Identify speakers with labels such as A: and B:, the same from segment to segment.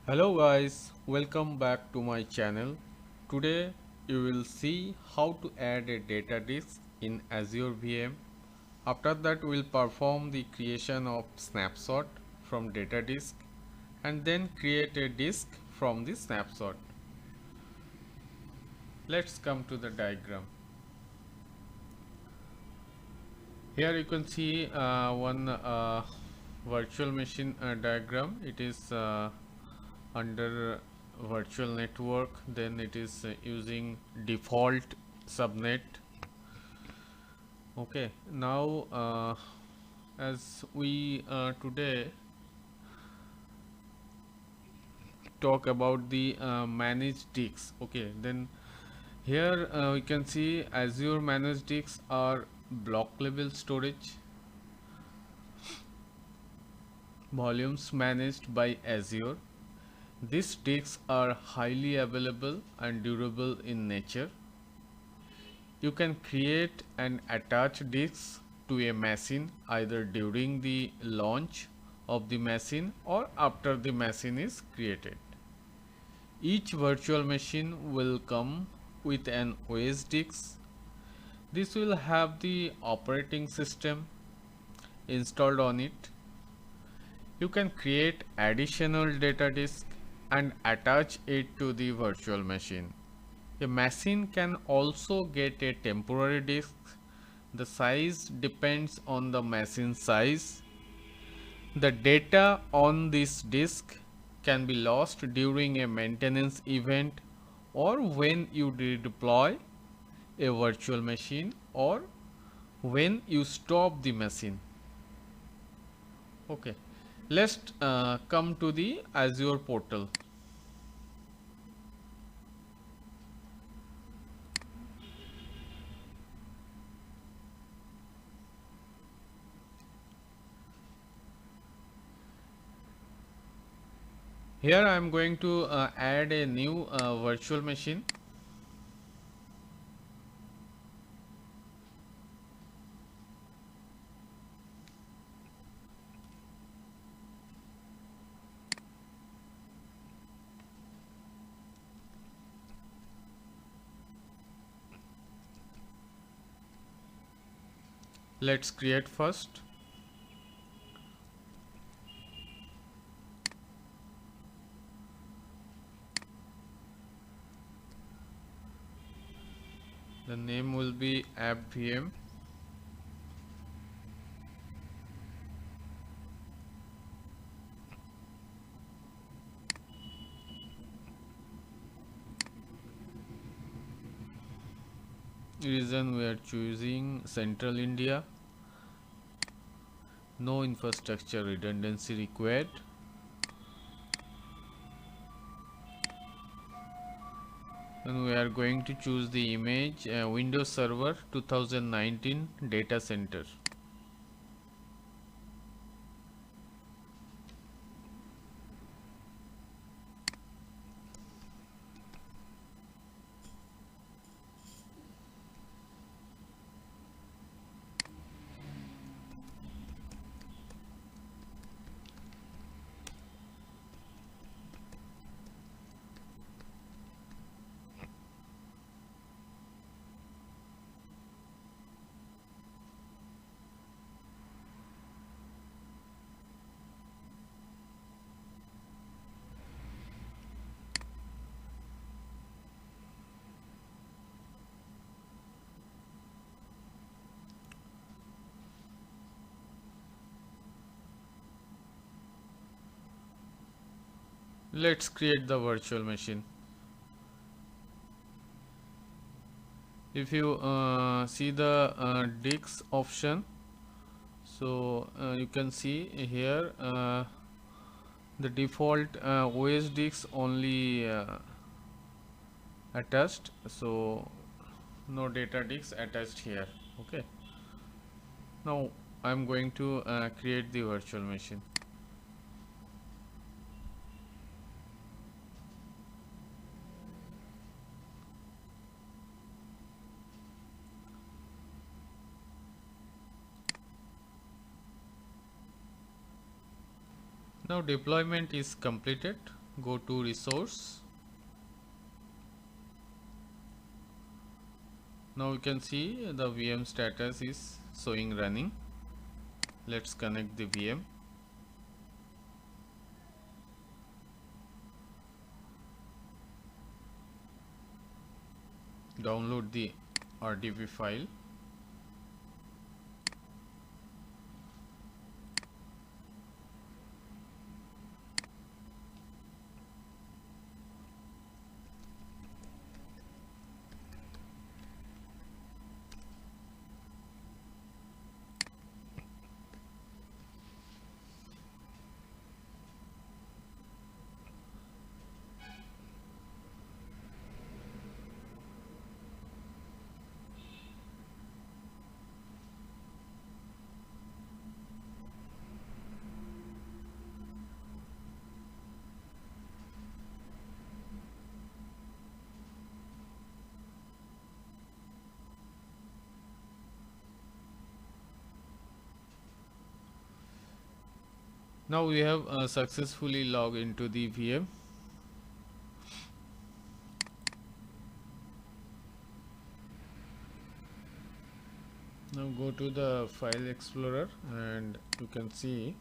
A: Hello guys, welcome back to my channel. Today you will see how to add a data disk in Azure VM. After that we will perform the creation of snapshot from data disk and then create a disk from the snapshot. Let's come to the diagram. Here you can see one virtual machine diagram. It is under virtual network, then it is using default subnet. Okay, now as we today talk about the managed disks. Okay, then here we can see Azure managed disks are block level storage, volumes managed by Azure. These disks are highly available and durable in nature. You can create and attach disks to a machine either during the launch of the machine or after the machine is created. Each virtual machine will come with an OS disk. This will have the operating system installed on it. You can create additional data disk and attach it to the virtual machine. A machine can also get a temporary disk. The size depends on the machine size. The data on this disk can be lost during a maintenance event or when you redeploy a virtual machine or when you stop the machine. Okay, let's come to the Azure portal. Here I am going to add a new virtual machine. Let's create first. The name will be app VM. Reason we are choosing Central India. No infrastructure redundancy required. And we are going to choose the image Windows Server 2019 data center. Let's create the virtual machine. If you see the disk option, so you can see here the default OS disk only attached, so no data disk attached here. Okay, now I'm going to create the virtual machine. Now deployment is completed. go to resource. Now you can see the VM status is showing running. Let's connect the VM. Download the RDP file. Now we have successfully logged into the VM. Now go to the file explorer and you can see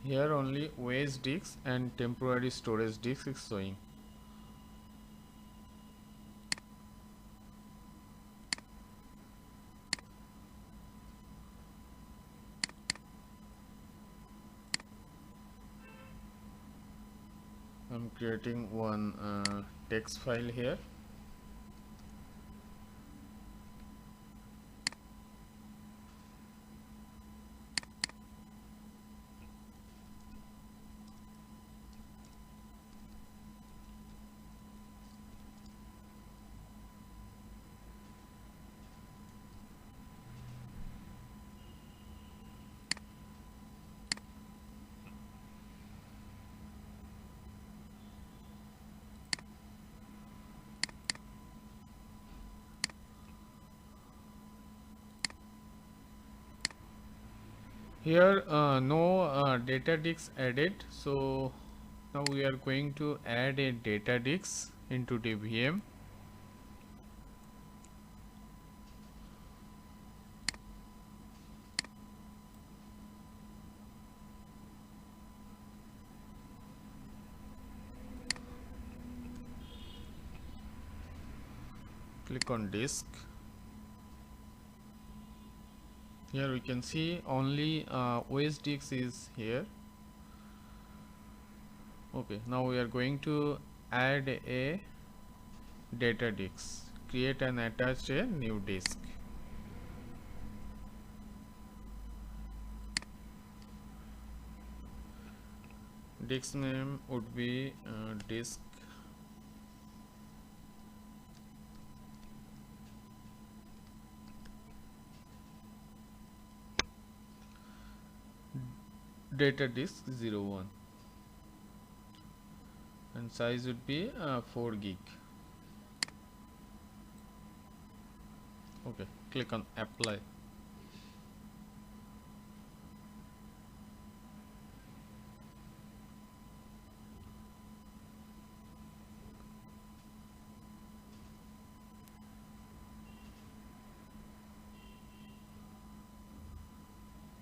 A: here only OS disk and temporary storage disk is showing. I'm creating one text file here. Here no data disk added, so now we are going to add a data disk into the VM. Click on disk. Here we can see only OS disk is here. Okay, now we are going to add a data disk. Create and attach a new disk. Disk name would be disk data disk 01 and size would be 4 gig. Okay, click on apply.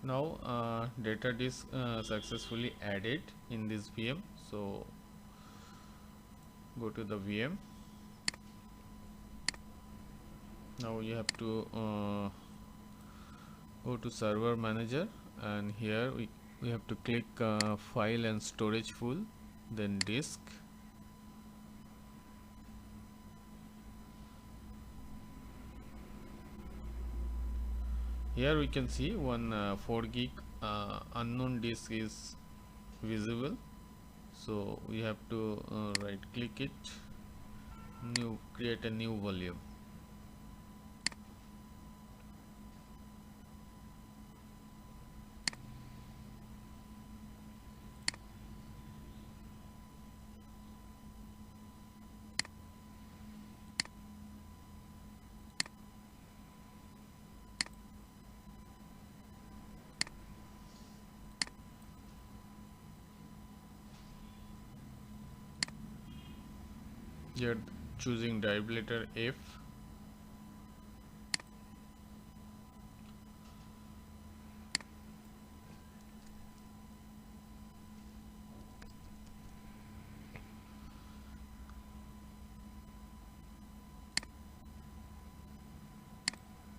A: Now data disk successfully added in this VM. So go to the VM. Now you have to go to server manager, and here we have to click file and storage full, then disk. Here we can see one 4 gig unknown disk is visible, so we have to right click it, create a new volume. Here choosing drive letter F.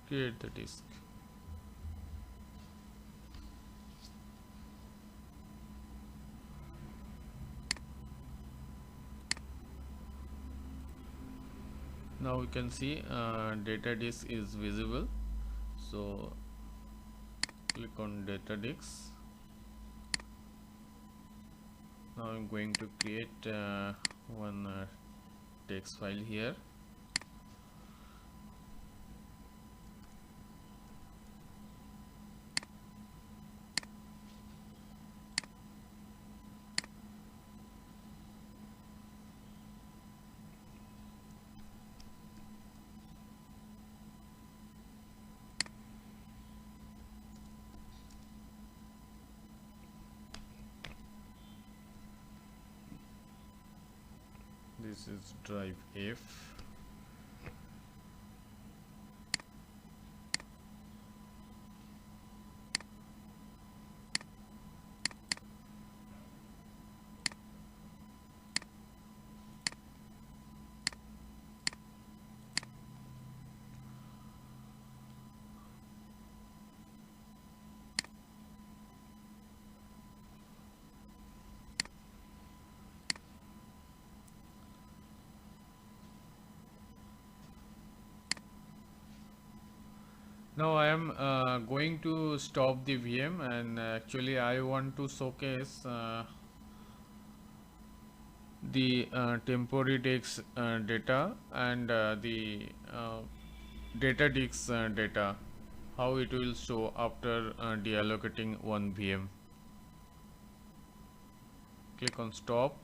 A: Create the disk. Now we can see data disk is visible, so click on data disk. Now I'm going to create one text file here. This is drive F. Now I am going to stop the VM, and actually I want to showcase the temporary disk data and the data disk data, how it will show after deallocating one VM. Click on stop.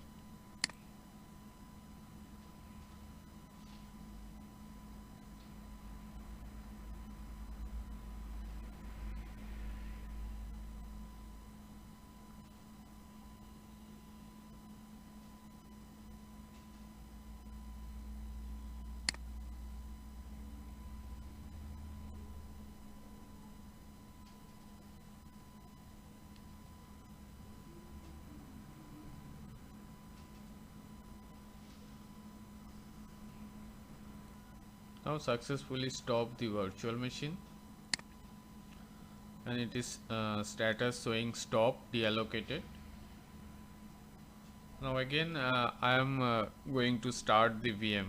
A: Now successfully stop the virtual machine, and it is status showing stop deallocated. Now again I am going to start the VM.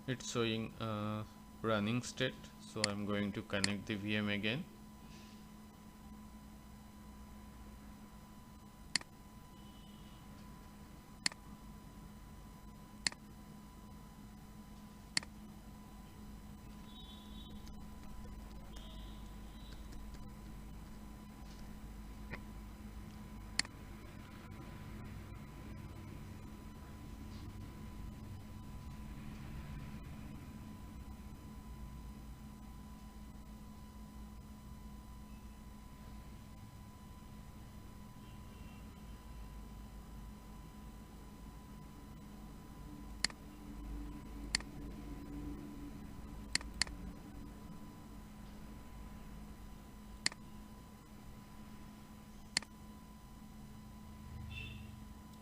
A: It's showing running state, so I'm going to connect the VM again.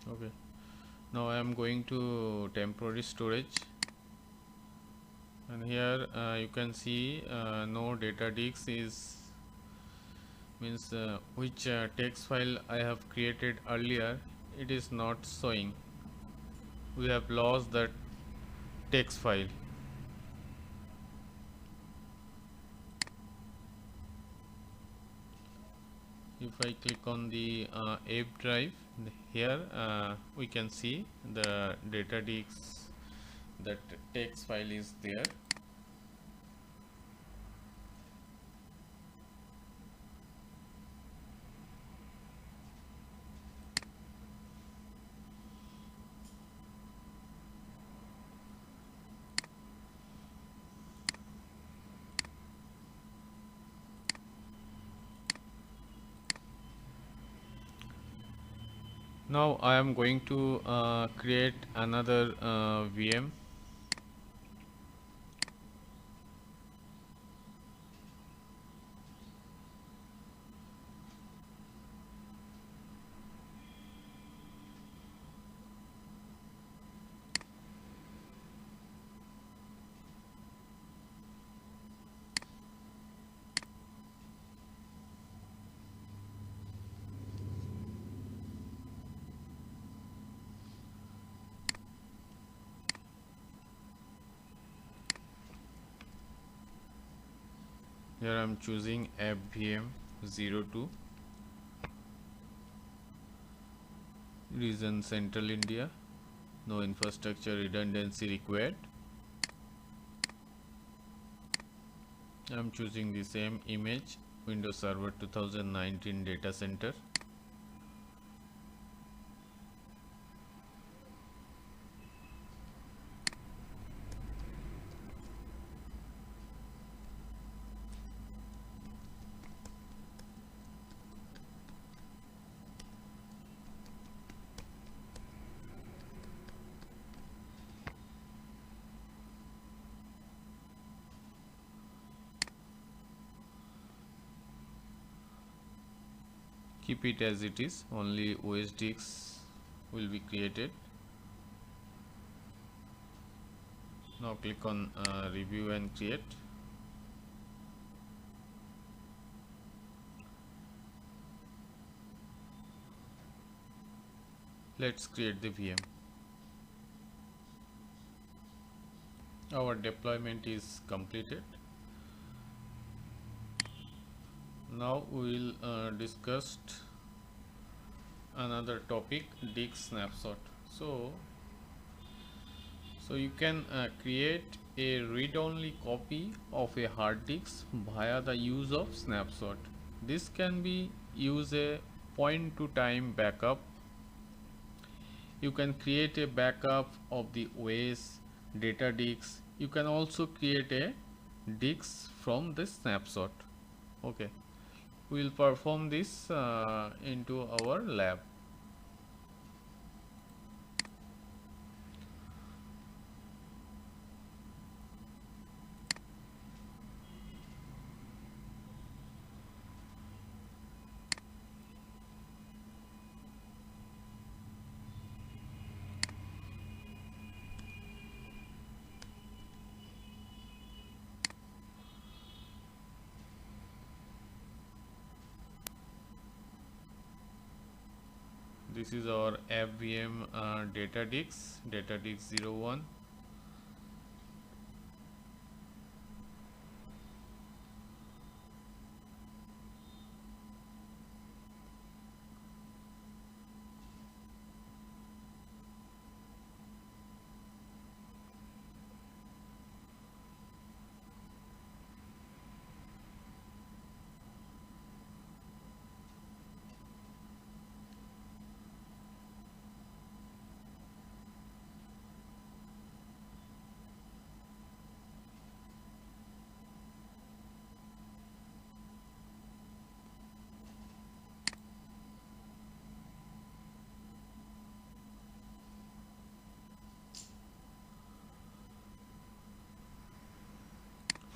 A: Okay, now I am going to temporary storage, and here you can see no data disk is means which text file I have created earlier, it is not showing. We have lost that text file. If I click on the F drive, here we can see the data disk that text file is there. Now I am going to create another VM. Here I am choosing FVM02, region Central India, no infrastructure redundancy required. I am choosing the same image, Windows Server 2019 data center. Keep it as it is, only OSDX will be created. Now click on review and create. Let's create the VM. Our deployment is completed. Now we will discuss another topic, disk snapshot. So you can create a read-only copy of a hard disk via the use of snapshot. This can be use a point-to-time backup. You can create a backup of the OS data disk. You can also create a disk from the snapshot. Okay, we will perform this into our lab. This is our FVM data disk 01.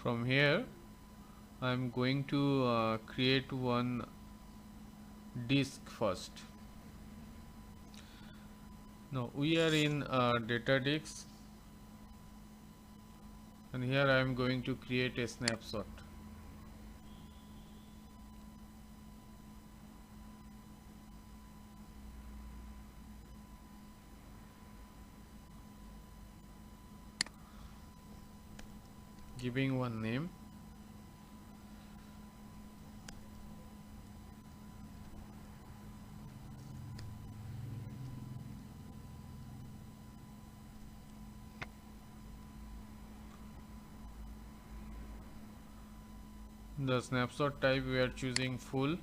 A: From here I am going to create one disk first. Now we are in data disk, and here I am going to create a snapshot. Giving one name. The snapshot type we are choosing full.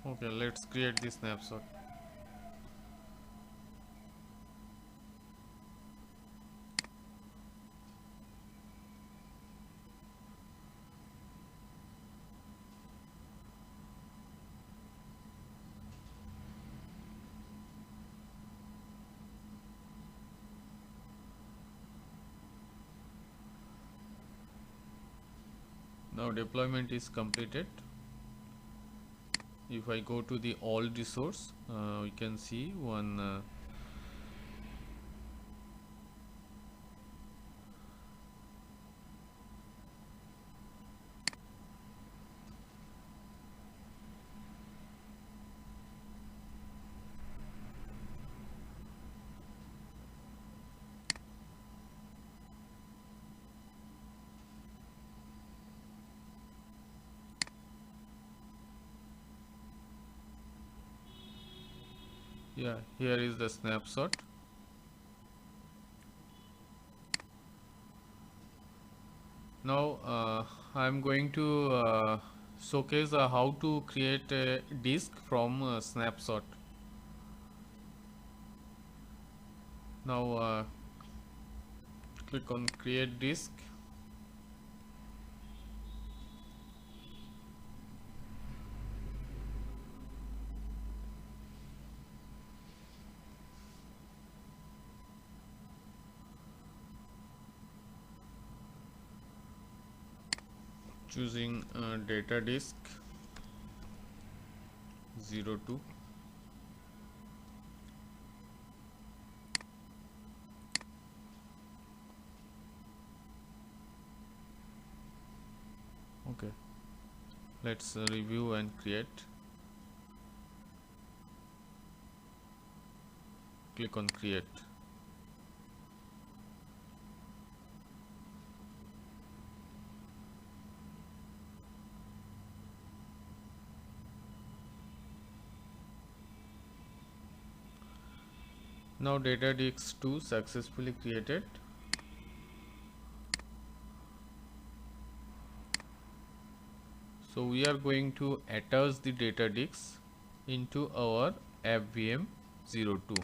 A: Okay, let's create the snapshot. Now deployment is completed. If I go to the all resource, we can see one yeah, here is the snapshot. Now I'm going to showcase how to create a disk from snapshot. Now click on create disk. Choosing data disk 02. Okay, let's review and create. Click on create. Now data disk 2 successfully created. So we are going to attach the data disk into our FVM02.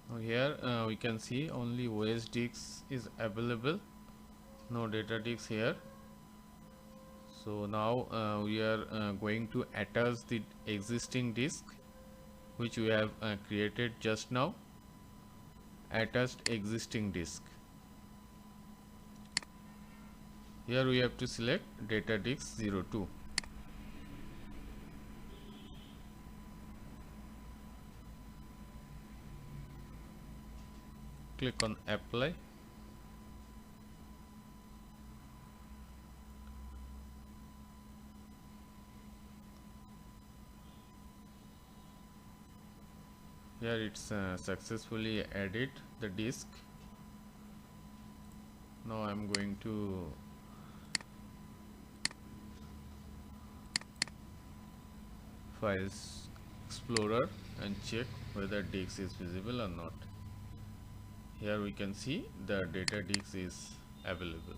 A: Now here we can see only OS disk is available, no data disk here. So now we are going to attach the existing disk which we have created just now. Attached existing disk. Here we have to select data disk 02. Click on apply. Here it's successfully added the disk. Now I'm going to Files Explorer and check whether disk is visible or not. Here we can see the data disk is available.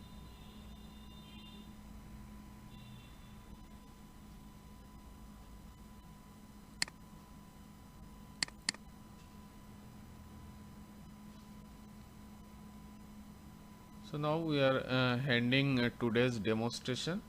A: So now we are ending today's demonstration.